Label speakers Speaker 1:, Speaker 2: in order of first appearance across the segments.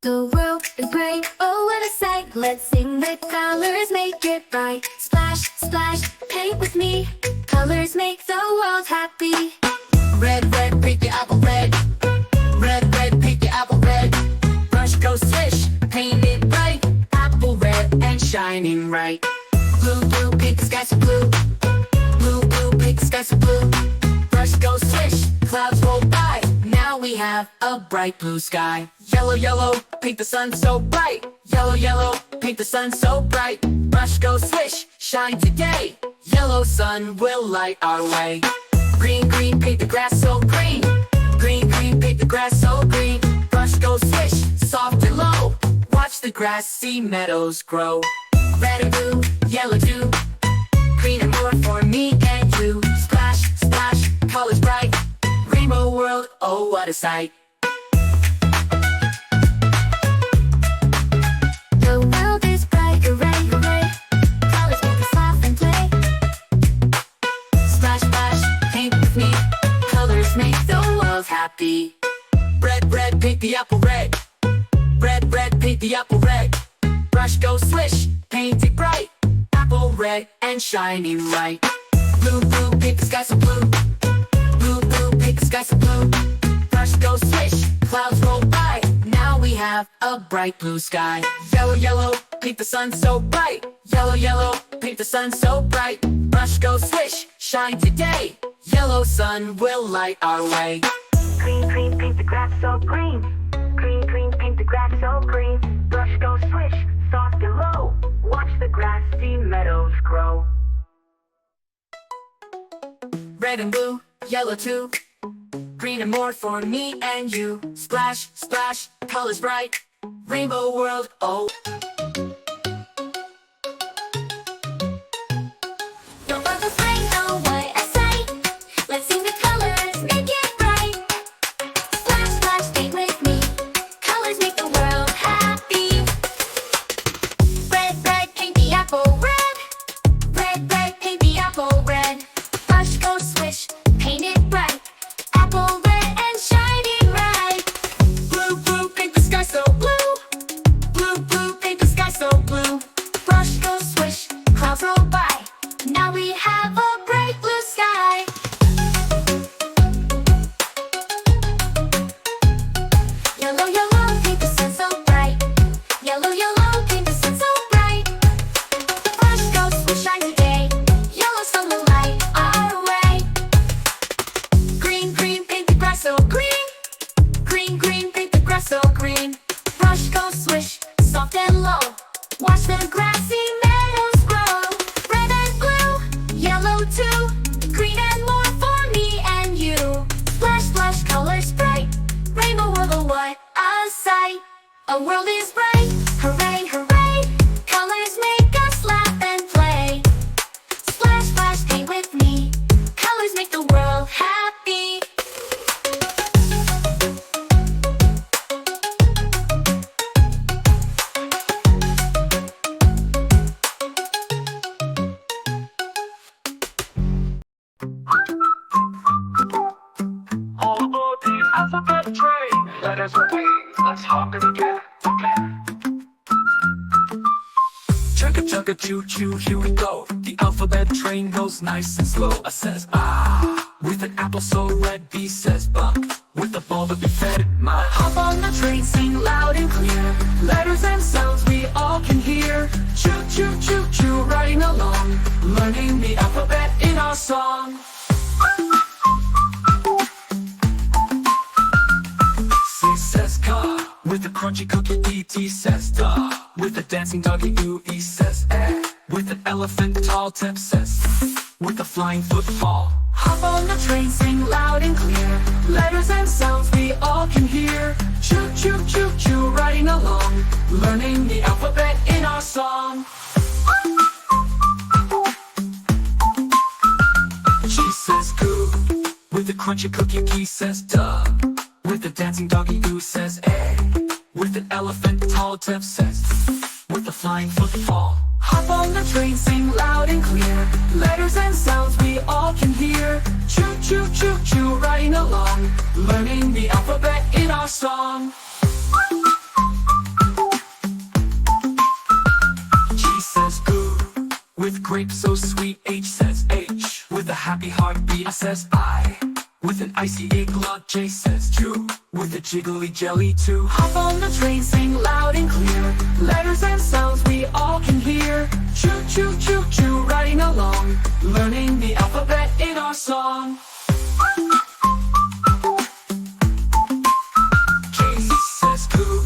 Speaker 1: The world is great, oh what a sight. Let's sing the colors, make it bright. Splash, splash, paint with me. Colors make the world happy.
Speaker 2: Red, red, paint the apple red. Red, red, paint the apple red. Brush goes swish, paint it bright. Apple red and shining right. Blue, blue, paint the sky so blue. Blue, blue, paint the sky so blue. Brush goes swish, clouds roll by. Now we have a bright blue sky. Yellow, yellow, paint the sun so bright. Yellow, yellow, paint the sun so bright. Brush goes swish, shine today. Yellow sun will light our way. Green, green, paint the grass so green. Green, green, paint the grass so green. Brush goes swish, soft and low. Watch the grassy meadows grow. Red and blue, yellow too. Green and more for me and you. Splash, splash, colors bright. Rainbow world, oh what a sight.
Speaker 1: The world is bright, hooray, hooray. Colors make us laugh and play.
Speaker 2: Splash, splash, paint with me. Colors make the world happy. Red, red, paint the apple red. Red, red, paint the apple red. Brush goes swish, paint it bright. Apple red and shining right. Blue, blue, paint the sky so blue. Blue, blue, paint the sky so blue. Brush goes swish, clouds roll by. Now we have a bright blue sky. Yellow, yellow, paint the sun so bright. Yellow, yellow, paint the sun so bright. Brush goes swish, shine today. Yellow sun will light our way.
Speaker 3: Green, green, paint the grass so green. Green, green, paint the grass so green. Brush goes swish, soft and low. Watch the grassy meadows grow.
Speaker 2: Red and blue, yellow too. Green and more for me and you. Splash, splash, colors bright. Rainbow world, oh.
Speaker 1: Don't let the rain know what I say. Let's sing the colors, make it bright. Splash, splash, paint with me. Colors make the world happy. Red, red, paint the apple red. Red, red, paint the apple red. Brush goes swish, paint it bright. Apple red and shining right.
Speaker 2: Blue, blue, paint the sky so blue. Blue, blue, paint the sky so blue.
Speaker 1: Brush goes swish, clouds roll by. Now we have a bright blue sky. Yellow, yellow, paint the sun so bright. Yellow, yellow, paint the sun so bright. Brush goes swish, shine today. Yellow sun will light our way.
Speaker 2: Green, green, paint the grass so green.
Speaker 1: Green, green, paint the grass so green. Brush goes swish, soft and low. Watch the grassy meadows grow. Red and blue, yellow too. Green and more for me and you. Splash, splash, colors bright. Rainbow world, oh what a sight. A world is bright, hooray, hooray. Colors make us laugh and play. Splash, splash, paint with me. Colors make the world happy.
Speaker 3: All aboard the alphabet train. Letters away, let's hop it again.
Speaker 4: Chugga chugga choo choo, here we go. The alphabet train goes nice and slow. A says ah, with an apple so red. B says buck, with a ball that we fed. My hop on the train, sing loud and clear. Letters and sounds we all can hear. Choo choo choo choo, riding along, learning the alphabet in our song. C says car, with a crunchy cookie. E.T. says duh, with a dancing doggy. U.E. says eh, with an elephant. Tall Tip says with a flying football. Hop on the train, sing loud and clear. Letters and sounds we all can hear. Choo choo choo choo, riding along, learning the alphabet in our song. G says goo, with a crunchy cookie. G says duh, with a dancing doggy. U says eh, with an elephant. Tall Tip says with a flying football. Hop on the train, sing loud and clear. Letters and sounds we all can hear. Choo choo choo choo, riding along, learning the alphabet in our song. grape so sweet, H says H. With a happy heartbeat, I says I. With an icy igloo, J says Jew. With a jiggly jelly too.
Speaker 2: Hop on the train, sing loud and clear. Letters and sounds we all can hear. Choo choo choo choo, riding along, learning the alphabet in our song.
Speaker 4: K says Coo.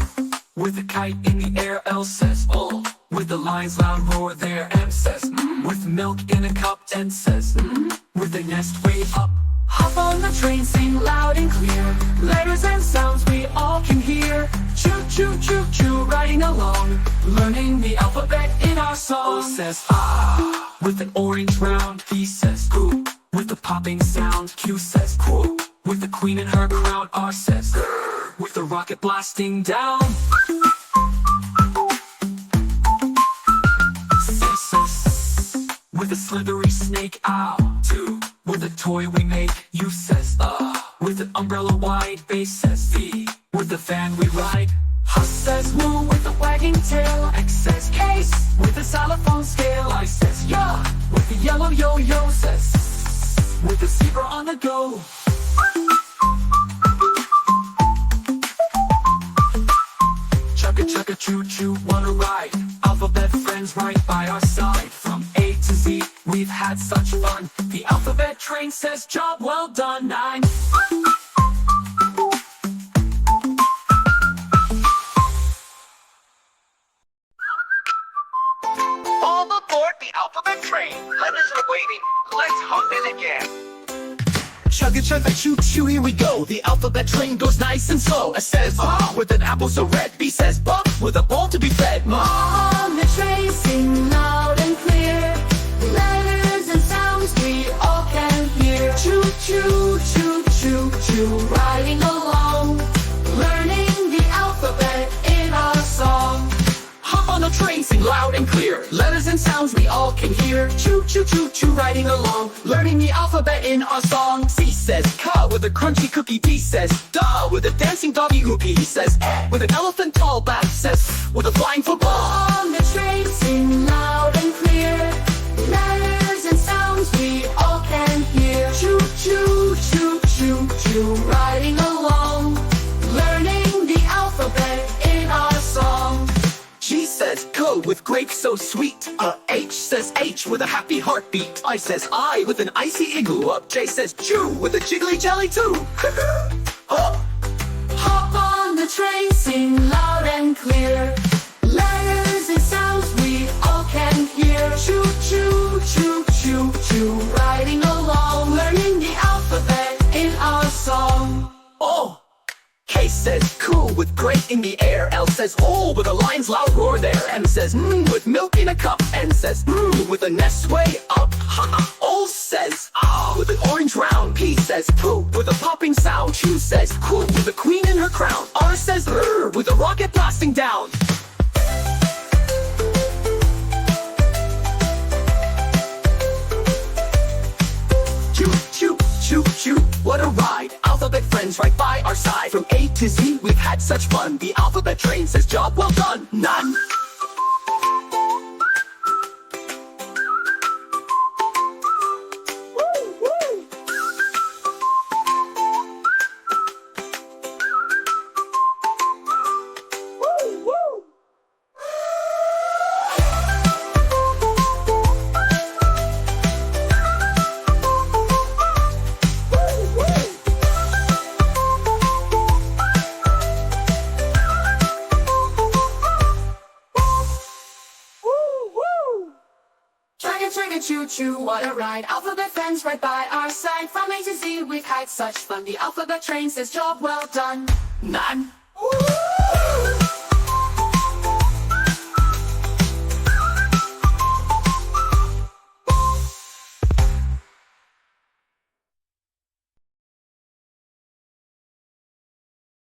Speaker 4: With a kite in the air, L says oh. With the lines loud roar there, M says With milk in a cup, N says With the nest way up.
Speaker 2: Hop on the train, sing loud and clear. Letters and sounds we all can hear. Choo choo choo choo, riding along, learning the alphabet in our
Speaker 4: O
Speaker 2: song.
Speaker 4: says ah. With an orange round, P says coo. With the popping sound, Q says cool. With the queen in her crown, R says grr. With the rocket blasting down. With a slithery snake, ow, two. With a toy we make, U says With an umbrella wide, base says V. With the fan we ride,
Speaker 2: H says woo, with a wagging tail.
Speaker 4: X says
Speaker 2: Case, with a xylophone scale.
Speaker 4: I says
Speaker 2: Yeah, with the yellow yo-yo says.
Speaker 4: with the zebra on the go. Chugga chugga choo choo, wanna ride? Alphabet friends right by our side. From A to Z, we've had such fun. The alphabet train says job well done. 9.
Speaker 5: All aboard the alphabet train. Letters are waiting. Let's hop in again.
Speaker 6: Chugga chugga choo choo, here we go. The alphabet train goes nice and slow. A says ah with an apple so red. B says buck with a ball to be fed.
Speaker 2: On the train, sing loud and clear. Letters and sounds we all can hear. Choo choo choo choo choo, riding along, learning the alphabet in our song.
Speaker 6: Hop on the train, sing loud and clear. Letters and sounds we all can hear. Choo choo choo choo, riding along, learning the alphabet in our song. C says ka with a crunchy cookie. D says da with a dancing doggy hoopy. He says eh with an elephant tall back. Says with a flying football.
Speaker 2: On the train, sing loud and clear. Letters and sounds we all can hear. Choo choo choo choo choo, riding along, learning the alphabet in our song.
Speaker 6: G says go with grape so sweet. H says H with a happy heartbeat. I says I with an icy igloo up. J says Jew with a jiggly jelly too.
Speaker 2: Hop on the train, sing loud and clear. Letters and sounds we all can hear. Choo choo choo choo choo, riding along, learning the alphabet in our song.
Speaker 6: Oh! K says cool with great in the air. L says oh with a lion's loud roar there. M says with milk in a cup. N says with a nest way up. O says ah with an orange round. P says poop with a popping sound. Q says cool with a queen in her crown. R says with a rocket blasting down. Choo choo choo choo, what a ride. Alphabet friends right by our side. From A to Z, we've had such fun. The alphabet train says job well done. 9.
Speaker 2: Chugga choo choo, what a ride. Alphabet friends right by our side. From A to Z, we've had such fun. The alphabet train says job well done.
Speaker 6: 9.
Speaker 2: Woo!